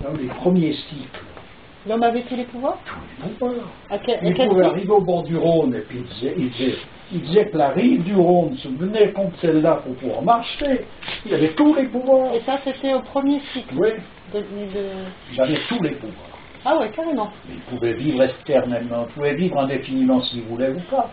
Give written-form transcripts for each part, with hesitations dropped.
Dans les premiers cycles, L'homme avait tous les pouvoirs? tous les pouvoirs. À quel Il pouvait cycle? arriver au bord du Rhône et puis il disait que la rive du Rhône se venait contre celle-là pour pouvoir marcher. Il avait tous les pouvoirs. Et ça, c'était au premier cycle? Oui, de- il avait tous les pouvoirs. Ah ouais, carrément. Il pouvait vivre éternellement, il pouvait vivre indéfiniment s'il voulait ou pas.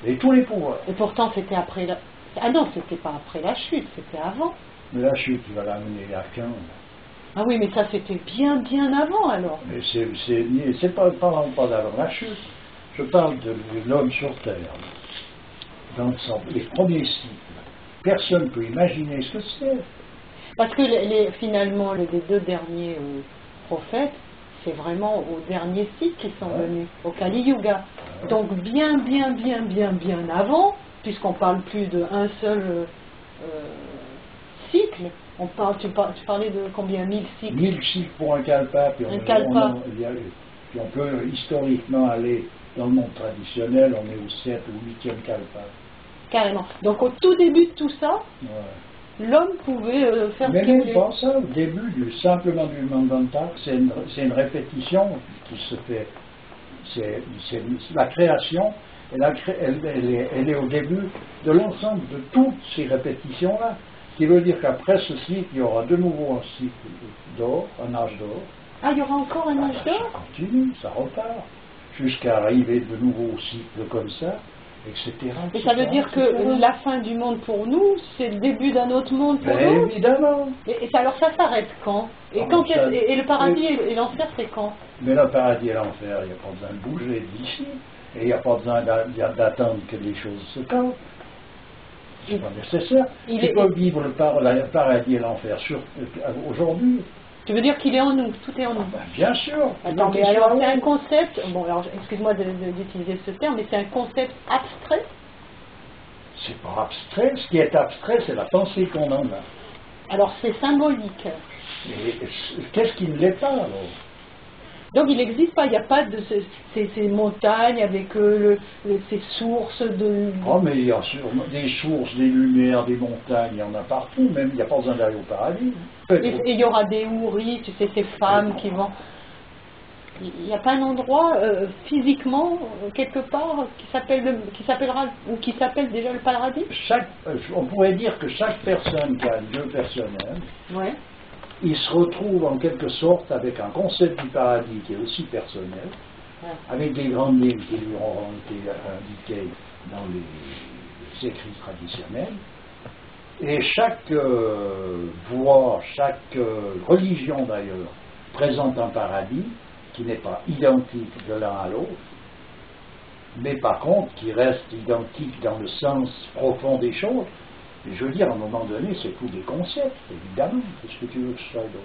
Et tous les pouvoirs. Et pourtant, c'était après la... Ah non, c'était pas après la chute, c'était avant. Mais la chute, il va l'amener à 15. Ah oui, mais ça, c'était bien, bien avant, alors. Mais c'est pas d'avant la chute. Je parle de l'homme sur Terre. Dans les premiers cycles. Personne ne peut imaginer ce que c'est. Parce que finalement, les deux derniers prophètes, c'est vraiment au dernier cycle qu'ils sont venus, au Kali Yuga. Donc bien, bien, bien, bien, bien avant, puisqu'on parle plus d'un seul cycle. Tu parlais de combien? 1000 cycles? 1000 cycles pour un kalpa, puis puis on peut historiquement aller dans le monde traditionnel, on est au 7 ou 8e kalpa. Carrément. Donc au tout début de tout ça, l'homme pouvait faire Mais ce qu'il même voulait. pas ça, au début simplement du Mandantak, c'est une répétition qui se fait. C'est la création, elle est au début de l'ensemble de toutes ces répétitions-là. Ce qui veut dire qu'après ce cycle, il y aura de nouveau un cycle d'or, un âge d'or. Ah, il y aura encore un âge d'or? Ça continue, ça repart, jusqu'à arriver de nouveaux cycles comme ça, etc. Et ça veut dire que la fin du monde pour nous, c'est le début d'un autre monde pour Ben, nous? évidemment. Et alors ça s'arrête quand? Et, et le paradis et l'enfer, c'est quand? Mais le paradis et l'enfer, il n'y a pas besoin de bouger d'ici, et il n'y a pas besoin d'attendre que les choses se calment. C'est pas nécessaire. Tu peux vivre le paradis et l'enfer aujourd'hui. Tu veux dire qu'il est en nous, tout est en nous? Ben, bien sûr. Attends, mais alors c'est un concept, bon alors excuse-moi d'utiliser ce terme, mais c'est un concept abstrait? C'est pas abstrait, ce qui est abstrait, c'est la pensée qu'on en a. Alors c'est symbolique. Et qu'est-ce qui ne l'est pas alors? Donc il n'existe pas, il n'y a pas de ces montagnes avec ces sources de... Oh mais il y a des sources, des lumières, des montagnes, il y en a partout, même il n'y a pas besoin d'aller au paradis. Et il y aura des houris, tu sais, ces femmes qui vont... Il n'y a pas un endroit physiquement, quelque part, qui s'appellera, ou qui s'appelle déjà le paradis? On pourrait dire que chaque personne qui a un Dieu personnel, ouais. Il se retrouve en quelque sorte avec un concept du paradis qui est aussi personnel, avec des grandes lignes qui lui auront été indiquées dans les écrits traditionnels. Et chaque voie, chaque religion d'ailleurs, présente un paradis qui n'est pas identique de l'un à l'autre, mais par contre qui reste identique dans le sens profond des choses. Et je veux dire, à un moment donné, c'est tous des concepts, évidemment, qu'est-ce que tu veux que ce soit d'autre.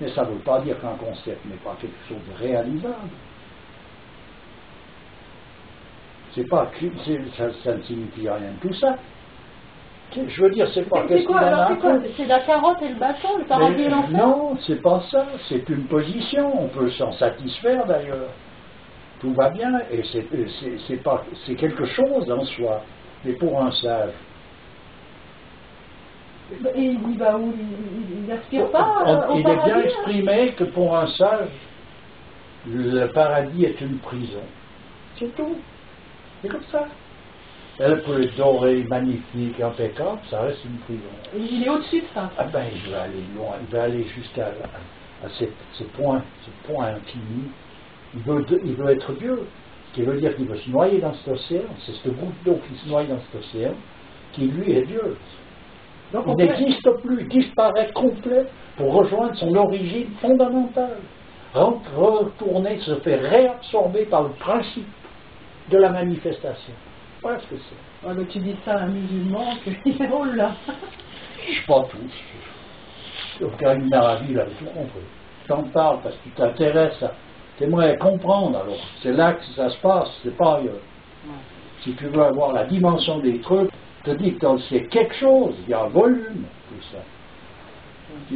Mais ça ne veut pas dire qu'un concept n'est pas quelque chose de réalisable. C'est pas, ça ne signifie rien de tout ça. Je veux dire, c'est pas c'est quoi, alors c'est quoi? C'est la carotte et le bâton, le paradis et l'enfer? Non, c'est pas ça, c'est une position, on peut s'en satisfaire d'ailleurs. Tout va bien, et c'est quelque chose en soi. Mais pour un sage, et il va où? Il n'aspire pas au il paradis, est bien exprimé que pour un sage, le paradis est une prison. C'est tout. C'est comme ça. Elle peut être dorée, magnifique, impeccable, ça reste une prison. Et il est au-dessus de ça. Ah ben, il va aller loin, il va aller jusqu'à ce point infini. Il veut être Dieu. Ce qui veut dire qu'il veut se noyer dans cet océan. C'est cette goutte d'eau qui se noie dans cet océan qui, lui, est Dieu. Donc, il n'existe plus, il disparaît complet pour rejoindre son origine fondamentale. Retourner, se faire réabsorber par le principe de la manifestation. Voilà ce que c'est. Alors, tu dis ça à un musulman, qu'il est drôle là. Je ne sais pas tous. Karim Naravi, il avait tout compris. Je t'en parle parce que tu t'intéresses à. T'aimerais comprendre, alors c'est là que ça se passe, c'est pas ailleurs. Si tu veux avoir la dimension des trucs, je te dis que c'est quelque chose, il y a un volume, tout ça.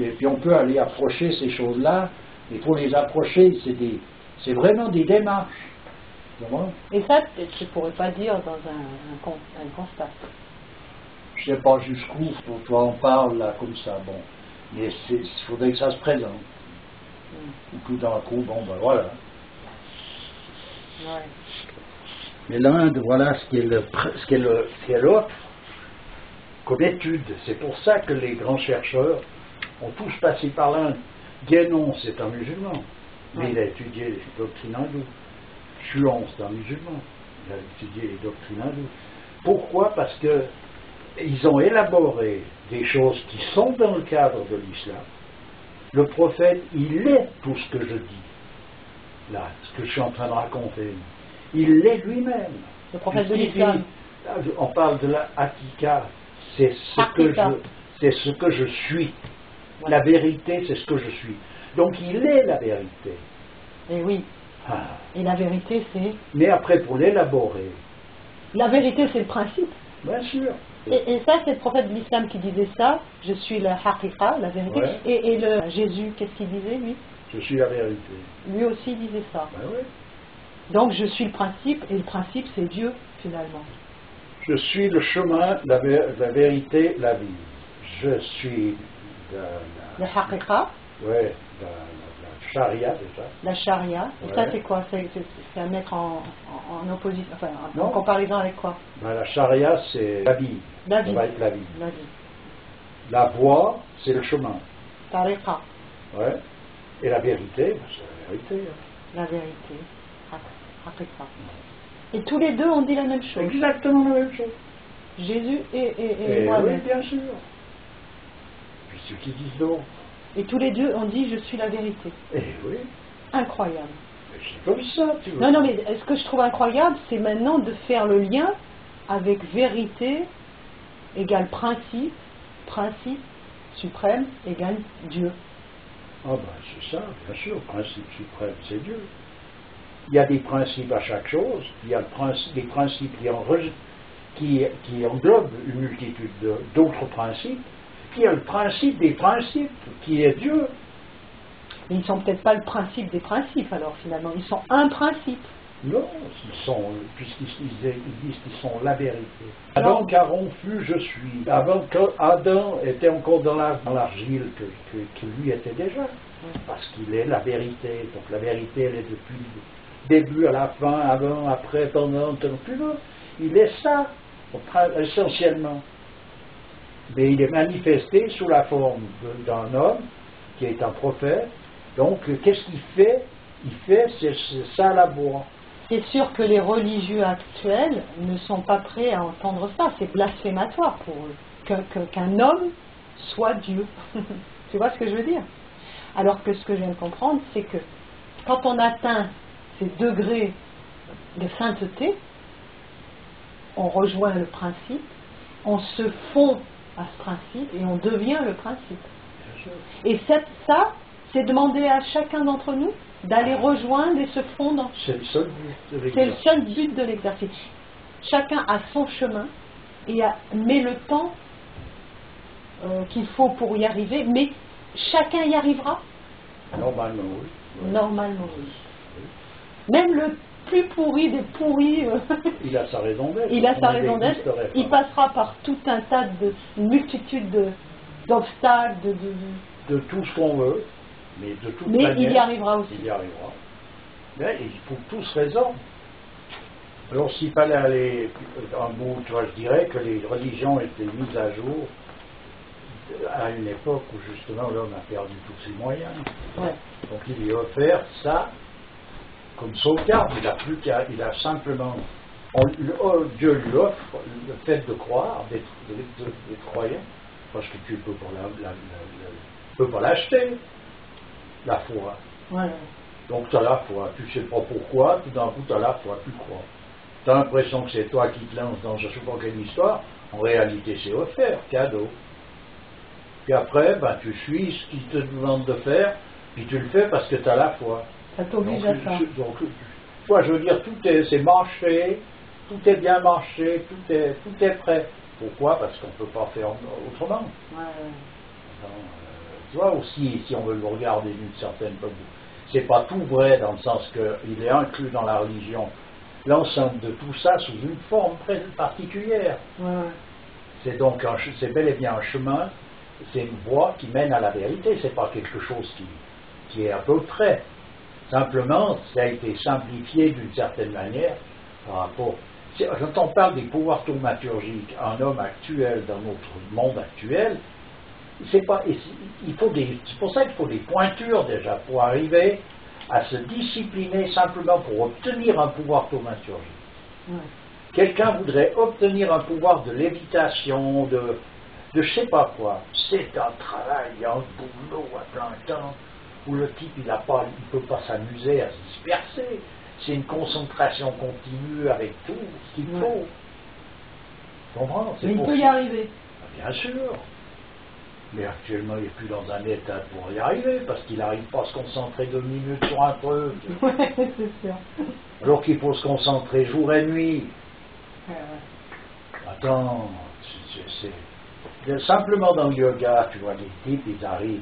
Et puis on peut aller approcher ces choses-là, et pour les approcher, c'est vraiment des démarches. Et ça, tu ne pourrais pas dire dans un constat. Je ne sais pas jusqu'où toi on parle là comme ça, bon. Mais il faudrait que ça se présente. Ou tout d'un coup, bon ben voilà. Ouais. Mais l'Inde, voilà ce qu'elle offre comme étude. C'est pour ça que les grands chercheurs ont tous passé par l'Inde. Guénon, c'est un musulman, mais il a étudié les doctrines hindoues. Chuan, c'est un musulman, il a étudié les doctrines hindoues. Pourquoi? Parce que ils ont élaboré des choses qui sont dans le cadre de l'islam. Le prophète, il est tout ce que je dis, là, ce que je suis en train de raconter. Il l'est lui-même. Le prophète de l'islam. On parle de la Hakika, c'est ce que je suis. Ouais. La vérité, c'est ce que je suis. Donc il est la vérité. Et oui. Ah. Et la vérité, c'est... Mais après, pour l'élaborer... La vérité, c'est le principe. Bien sûr. Et ça, c'est le prophète de l'islam qui disait ça. Je suis la Hakika, la vérité. Ouais. Et le Jésus, qu'est-ce qu'il disait, lui? Je suis la vérité. Lui aussi disait ça. Ben oui. Donc je suis le principe, et le principe, c'est Dieu, finalement. Je suis le chemin, la vérité, la vie. Je suis... Le Hakika. Oui, la charia déjà. La charia. Et ça, c'est quoi? C'est à mettre en opposition, enfin, en comparaison avec quoi? Ben, la charia, c'est la vie. La vie. Ça va être la vie. La vie. La voie, c'est le chemin. Tariqa. Oui. Et la vérité, c'est la vérité. La vérité. Hakika. Et tous les deux ont dit la même chose. Exactement la même chose. Jésus et moi-même. Oui, bien sûr. Puis ceux qui disent d'autres. Et tous les deux ont dit je suis la vérité. Eh oui. Incroyable. Mais c'est comme ça, tu vois. Non, mais ce que je trouve incroyable, c'est maintenant de faire le lien avec vérité égale principe, principe suprême égale Dieu. Ah ben c'est ça, bien sûr, principe suprême, c'est Dieu. Il y a des principes à chaque chose, il y a des principes qui englobent une multitude d'autres principes. Puis il y a le principe des principes, qui est Dieu. Mais ils ne sont peut-être pas le principe des principes, alors finalement. Ils sont un principe. Non, puisqu'ils disent qu'ils sont la vérité. Avant qu'Aaron fût, je suis. Avant qu'Adam était encore dans l'argile, que lui était déjà. Parce qu'il est la vérité. Donc la vérité, elle est depuis le début à la fin, avant, après, pendant, plus loin. Il est ça, essentiellement. Mais il est manifesté sous la forme d'un homme qui est un prophète. Donc, qu'est-ce qu'il fait? Il fait, c'est ça la voix. C'est sûr que les religieux actuels ne sont pas prêts à entendre ça. C'est blasphématoire pour eux. Qu'un homme soit Dieu. Tu vois ce que je veux dire? Alors que ce que je viens de comprendre, c'est que quand on atteint ces degrés de sainteté, on rejoint le principe, on se fond à ce principe et on devient le principe. Et ça, c'est demander à chacun d'entre nous d'aller rejoindre et se fondre. C'est le seul but de l'exercice. C'est le seul but de l'exercice. Chacun a son chemin et met le temps qu'il faut pour y arriver, mais chacun y arrivera. Normalement, oui. Normalement, oui. Même le plus pourri des pourris, il a sa raison d'être. Il a sa raison d'être. Il passera par tout un tas de multitudes d'obstacles, de tout ce qu'on veut, mais de toute manière. Mais il y arrivera aussi. Il y arrivera. Mais il faut tous raison. Alors s'il fallait aller en bout, tu vois, je dirais que les religions étaient mises à jour à une époque où justement l'homme a perdu tous ses moyens. Ouais. Donc il lui a offert ça comme sauvegarde. Il a simplement, Dieu lui offre le fait de croire, d'être croyant, parce que tu ne peux pas l'acheter, la foi. Ouais. Donc tu as la foi, tu ne sais pas pourquoi, tout d'un coup tu as la foi, tu crois. Tu as l'impression que c'est toi qui te lances dans je ne sais pas quelle histoire, en réalité c'est offert, cadeau. Puis après, tu suis ce qu'il te demande de faire, puis tu le fais parce que tu as la foi. Ça t'oblige à ça. Donc, toi, je veux dire, c'est marché, tout est bien marché, tout est prêt. Pourquoi? Parce qu'on ne peut pas faire autrement. Ouais. Tu vois, aussi, si on veut le regarder d'une certaine façon, c'est pas tout vrai dans le sens qu'il est inclus dans la religion. L'ensemble de tout ça sous une forme très particulière. Ouais. C'est bel et bien un chemin, c'est une voie qui mène à la vérité, c'est pas quelque chose qui est à peu près. Simplement, ça a été simplifié d'une certaine manière par rapport. Quand on parle des pouvoirs thaumaturgiques, un homme actuel dans notre monde actuel, c'est pour ça qu'il faut des pointures déjà pour arriver à se discipliner simplement pour obtenir un pouvoir thaumaturgique. Ouais. Quelqu'un voudrait obtenir un pouvoir de lévitation, de je sais pas quoi. C'est un travail, un boulot à plein temps, où le type il peut pas s'amuser à se disperser. C'est une concentration continue avec tout ce qu'il faut. Tu comprends? Mais il peut y arriver. Bien sûr. Mais actuellement, il n'est plus dans un état pour y arriver, parce qu'il n'arrive pas à se concentrer 2 minutes sur un truc. Oui, c'est sûr. Alors qu'il faut se concentrer jour et nuit. Attends, simplement dans le yoga, tu vois, les types, ils arrivent.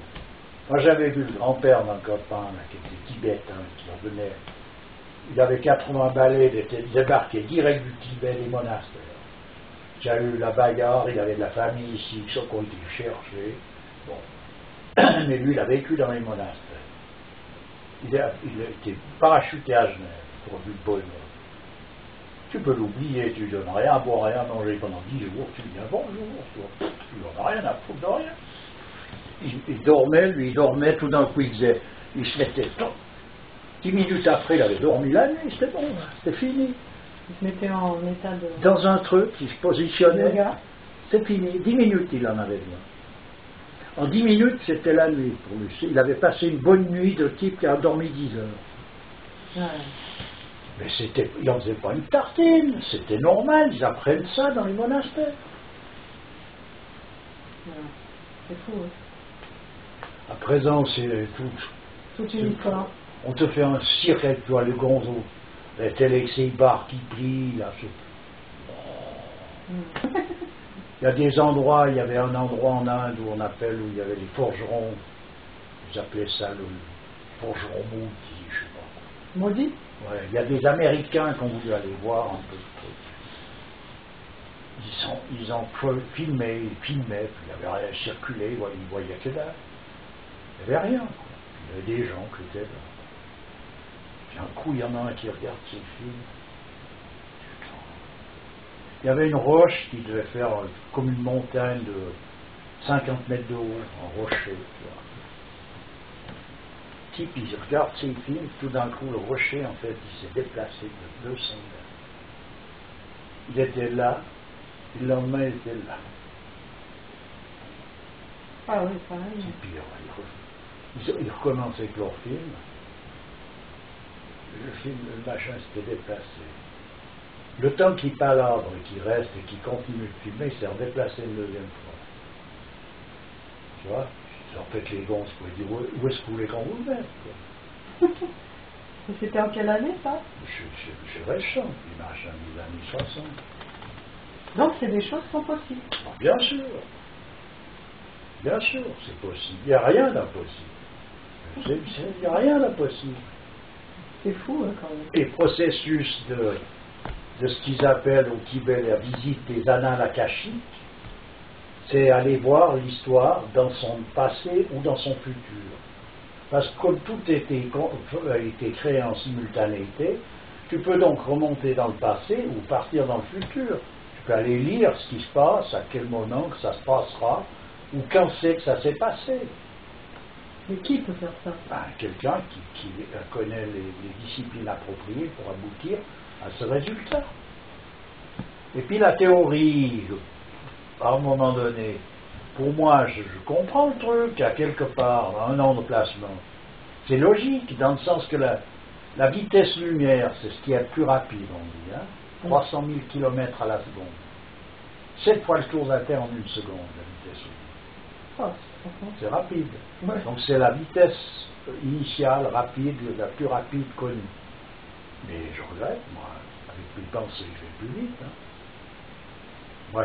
Moi, j'avais vu le grand-père d'un copain, là, qui était tibétain, qui revenait. Il avait 80 balais, il était débarqué direct du Tibet, des monastères. J'ai eu la bagarre, il avait de la famille ici, qui ont été chercher. Bon. Mais lui, il a vécu dans les monastères. Il a été parachuté à Genève pour du bonheur. Tu peux l'oublier, tu ne donnes rien à boire, rien à manger pendant 10 jours, tu dis bonjour, tu n'en as rien à foutre de rien. Il dormait, lui, il dormait, tout d'un coup, il se mettait, 10 minutes après, il avait dormi la nuit, c'était bon, c'était fini. Il se mettait en état de... Dans un truc, il se positionnait, c'est fini, 10 minutes il en avait besoin. En 10 minutes, c'était la nuit pour lui. Il avait passé une bonne nuit de type qui a dormi 10 heures. Ouais. Mais il n'en faisait pas une tartine, c'était normal, ils apprennent ça dans les monastères. Ouais. C'est fou, hein. À présent, c'est toute une histoire. On te fait un cirque avec toi, le gonzo. Les téléxibars qui plient, là. Il y a des endroits, il y avait un endroit en Inde où il y avait les forgerons. Ils appelaient ça le forgeron maudit, je sais pas. Maudit? Ouais, il y a des Américains qui ont voulu aller voir un peu de trucs. Ils ont filmé, puis il n'y avait rien circulé, ils voyaient que dalle. Il n'y avait rien, quoi. Il y avait des gens qui étaient là. Puis un coup, il y en a un qui regarde ses films. Il y avait une roche qui devait faire comme une montagne de 50 mètres de haut, un rocher. Le type, il regarde ses films, tout d'un coup, le rocher, en fait, il s'est déplacé de 200 mètres. Il était là, et le lendemain, il était là. Ah oui, pareil. C'est pire. Ils recommençaient avec leur film. Le machin s'était déplacé. Le temps qu'il palabre et qu'il reste et qu'il continue de filmer, il s'est redéplacé une deuxième fois. Tu vois? En fait, les gonzes pouvaient dire où est-ce que vous voulez qu'on vous le mette? C'était en quelle année, ça? C'est récent, les machins des années 60. Donc, c'est des choses qui sont possibles. Bien sûr. Bien sûr, c'est possible. Il n'y a rien d'impossible. Il n'y a rien d'impossible. C'est fou, hein, quand même. Et processus de ce qu'ils appellent au Tibet la visite des annales akashiques, c'est aller voir l'histoire dans son passé ou dans son futur. Parce que comme tout a été créé en simultanéité, tu peux donc remonter dans le passé ou partir dans le futur. Tu peux aller lire ce qui se passe, à quel moment que ça se passera, ou quand c'est que ça s'est passé. Mais qui peut faire ça? Quelqu'un qui connaît les disciplines appropriées pour aboutir à ce résultat. Et puis la théorie, à un moment donné, pour moi, je comprends le truc, à quelque part, un an de placement. C'est logique, dans le sens que la vitesse lumière, c'est ce qui est le plus rapide, on dit, hein, 300 000 km à la seconde. 7 fois le tour de la Terre en 1 seconde, la vitesse lumière. C'est rapide. Ouais. Donc c'est la vitesse initiale, rapide, la plus rapide connue. Mais je regrette, moi, avec mes pensées, je vais plus vite. Hein. Moi,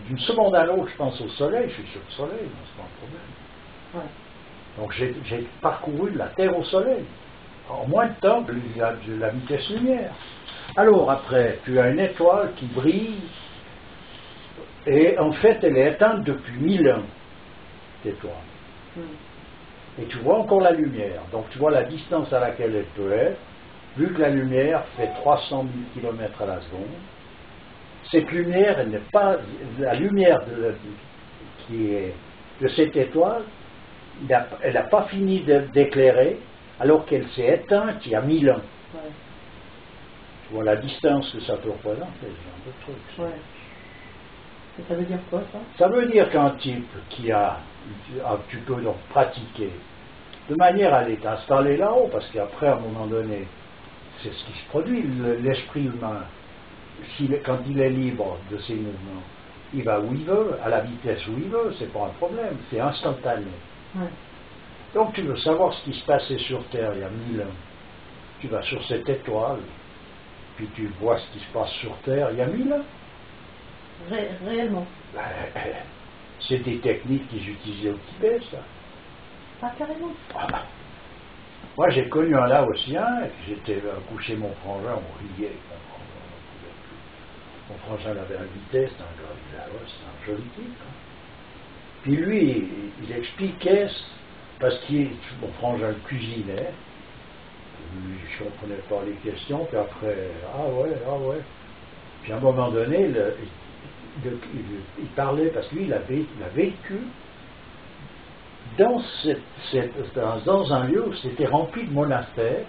d'une seconde à l'autre, je pense au soleil, je suis sur le soleil, c'est pas un problème. Ouais. Donc j'ai parcouru la Terre au soleil, en moins de temps que la vitesse lumière. Alors après, tu as une étoile qui brille, et en fait, elle est éteinte depuis 1000 ans, cette étoile. et tu vois encore la lumière. Donc tu vois la distance à laquelle elle peut être, vu que la lumière fait 300 000 km à la seconde. Cette lumière, elle n'est pas... La lumière qui est de cette étoile, elle n'a pas fini d'éclairer, alors qu'elle s'est éteinte il y a 1000 ans. Ouais. Tu vois la distance que ça peut représenter, ce genre de truc. Ouais. Et ça veut dire quoi, ça? Ça veut dire qu'un type tu peux donc pratiquer de manière à aller t'installer là-haut, parce qu'après, à un moment donné, c'est ce qui se produit, l'esprit humain, quand il est libre de ses mouvements, il va où il veut, à la vitesse où il veut, c'est pas un problème, c'est instantané. Ouais. Donc tu veux savoir ce qui se passait sur Terre il y a 1000 ans, tu vas sur cette étoile, puis tu vois ce qui se passe sur Terre il y a 1000 ans. Réellement. C'est des techniques qu'ils utilisaient au Tibet, ça. Pas carrément. Ah. Moi j'ai connu un Laotien, j'étais couché mon frangin, on riait. Mon frangin l'avait invité, c'est un gars du Laos, c'est un joli type. Puis lui, il expliquait, parce que mon frangin cuisinait, lui, je ne comprenais pas les questions, puis après, ah ouais. Puis à un moment donné, il parlait, parce que lui, il a vécu dans un lieu où c'était rempli de monastères,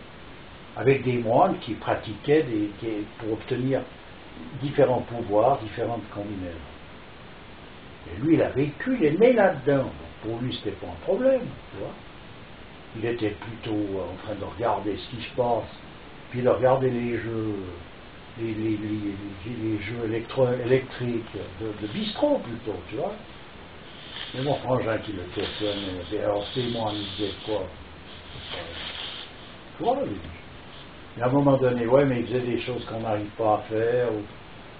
avec des moines qui pratiquaient pour obtenir différents pouvoirs, différentes combinaisons. Et lui, il a vécu, il est né là-dedans. Pour lui, c'était pas un problème, tu vois. Il était plutôt en train de regarder ce qui se passe, puis de regarder les jeux, les jeux électriques, de bistrot plutôt, tu vois. Mais mon frangin qui le questionnait, alors c'est moi, il disait quoi? Tu vois, lui. Et à un moment donné, ouais, mais il faisait des choses qu'on n'arrive pas à faire.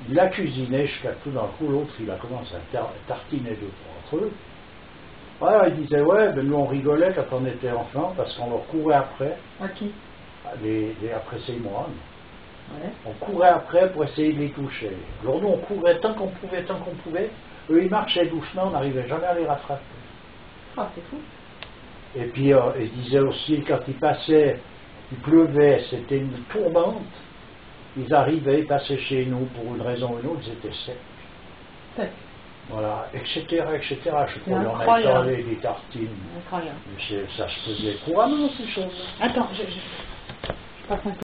Il a cuisiné jusqu'à tout d'un coup, l'autre, il a commencé à tartiner deux, trois trucs. Voilà, il disait, ouais, ben nous on rigolait quand on était enfant, parce qu'on leur courait après. À qui? Après ces moines. Ouais. On courait après pour essayer de les toucher. Alors nous, on courait tant qu'on pouvait. Eux, ils marchaient doucement, on n'arrivait jamais à les rattraper. Ah, c'est fou. Et puis, il disait aussi, quand ils passaient, il pleuvait, c'était une tourmente, ils arrivaient, ils passaient chez nous pour une raison ou une autre, ils étaient secs. Secs. Voilà, etc. Je sais pas, on a parlé des tartines. Incroyable. Mais ça se faisait couramment, ces choses-là. Attends, je passe un peu.